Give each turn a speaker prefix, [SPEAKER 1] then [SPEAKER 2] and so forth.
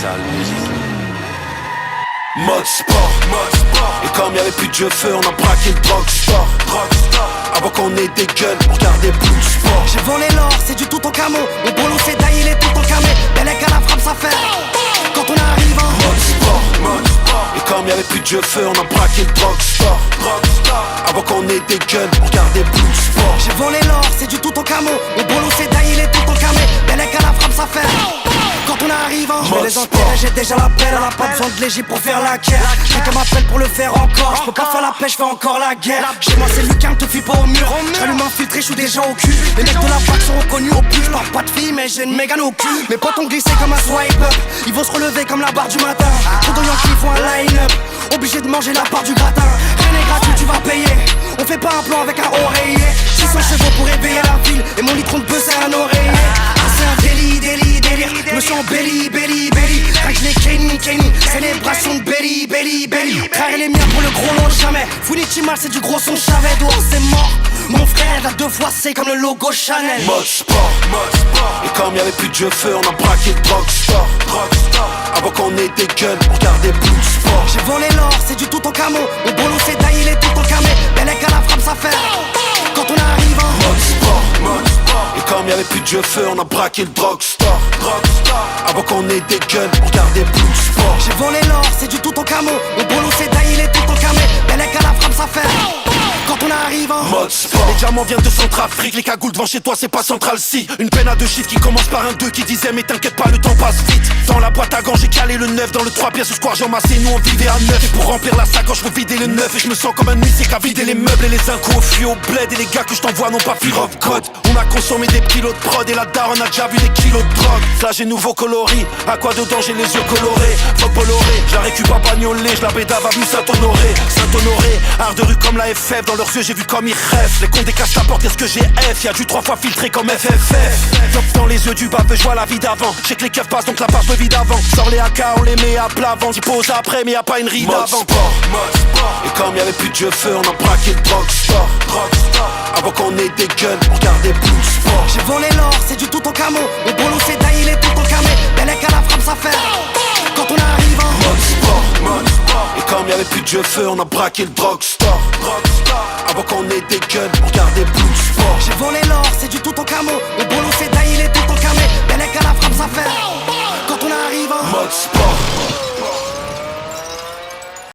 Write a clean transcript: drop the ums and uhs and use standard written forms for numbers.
[SPEAKER 1] sale musique.
[SPEAKER 2] Mode sport. Et comme y'avait plus de jeu feu, on a braqué le drugstore. Avant qu'on ait des gueules, on regardait plus le sport.
[SPEAKER 3] J'ai volé l'or, c'est du tout en camo. Mon boulot c'est d'ail, il est tout en camé. Bellec à la frappe, ça fait quand on arrive en
[SPEAKER 2] mode sport. Et comme y'avait plus de jeu feu, on a braqué le drugstore. Avant qu'on ait des gueules, on regardait plus le sport.
[SPEAKER 3] J'ai volé l'or, c'est du tout en camo. Mon boulot c'est d'ail, il est tout en camé. Bellec à la frappe, ça fait quand on arrive en
[SPEAKER 2] mode
[SPEAKER 3] les enterrer, j'ai déjà la pelle. Elle a pas besoin de léger pour faire la guerre. J'ai qu'elle m'appelle pour le faire encore. Je peux pas faire la pêche, je fais encore la guerre. Chez moi c'est Lucas, te fuis pas au mur. J'allume infiltré, je suis déjà au cul. Les mecs de la fac sont reconnus au plus. Je parle pas de filles mais j'ai une mégane au cul. Mes potes ont glissé comme un swipe up. Ils vont se relever comme la barre du matin. Trop de Yankees font un line-up. Obligé de manger la part du gratin. Rien n'est gratuit, tu vas payer. On fait pas un plan avec un oreiller. 600 chevaux pour éveiller la ville. Et mon litron de bœuf c'est un oreiller. C'est un délire. Je me sens belly. Règle Kenny. Célébration de belly. Frère les miens pour le gros nom jamais. Funity mal c'est du gros son Chavez. Dehors c'est mort. Mon frère la 2 fois c'est comme le logo Chanel.
[SPEAKER 2] Mode sport. Et comme y'avait plus de jeu feu, on a braqué le drugstore. Avant qu'on ait des gueules, on regardait plus le sport.
[SPEAKER 3] J'ai volé l'or, c'est du tout en camo. Mon boulot c'est d'ail, il est tout en camé. Bellec à la frappe, ça fait quand on arrive en
[SPEAKER 2] mode sport. Et comme y'avait plus de jeu feu, on a braqué le drugstore. Avant qu'on ait des gueules, on regardait plus le sport.
[SPEAKER 3] J'ai volé l'or, c'est du tout en camo. Mon boulot c'est d'ail, il est tout en camé. Bellec à la frappe, ça fait quand on arrive en
[SPEAKER 2] mode sport. Les diamants viennent de Centrafrique. Les cagoules devant chez toi c'est pas Central Si. Une peine à 2 chiffres qui commence par un 2 qui disait mais t'inquiète pas le temps passe vite. Dans la boîte à gants j'ai calé le 9. Dans le 3 pièces ce square j'ai emassé. Nous on vivait à 9. Et pour remplir la sacoche faut vider le 9. Et je me sens comme un huissier qui a vidé les meubles. Et les incos fuient au bled. Et les gars que je t'envoie n'ont pas fear of God. On a consommé des kilos de prod. Et la daronne a déjà vu des kilos de drogue. Là j'ai nouveau coloris. À quoi dedans j'ai les yeux colorés. Faut Bolloré. Je la récup à Bagnolet. Je la bédave avenue Saint-Honoré. Saint-Honoré. Art de rue comme la FF. Dans leurs yeux j'ai vu comme ils rêvent. Les cons décachent la porte, est-ce que j'ai F? Y'a du 3 fois filtré comme FFF. Top dans les yeux du bas, je vois la vie d'avant. J'ai que les keufs passent donc la page me vide avant. Sors les AK, on les met à plat avant. J'y pose après, mais y'a pas une ride mode
[SPEAKER 3] avant.
[SPEAKER 2] Sport. Et comme y'avait plus de jeu feu, on a braqué le drugstore. Avant qu'on ait des gueules, on regardait plus le sport.
[SPEAKER 3] J'ai volé l'or, c'est du tout en camo. Mon boulot c'est d'ail, il est tout en camé. Bellec à la frappe, ça fait quand on arrive en
[SPEAKER 2] mode sport. Et comme y'avait plus de jeu feu, on a braqué le drugstore. Avant qu'on ait des gueules, on regardait plus le sport.
[SPEAKER 3] J'ai volé l'or, c'est du tout en camo. Mon boulot c'est d'ail, il est tout en camé. Bellec à la frappe, ça fait quand on arrive en
[SPEAKER 2] mode sport.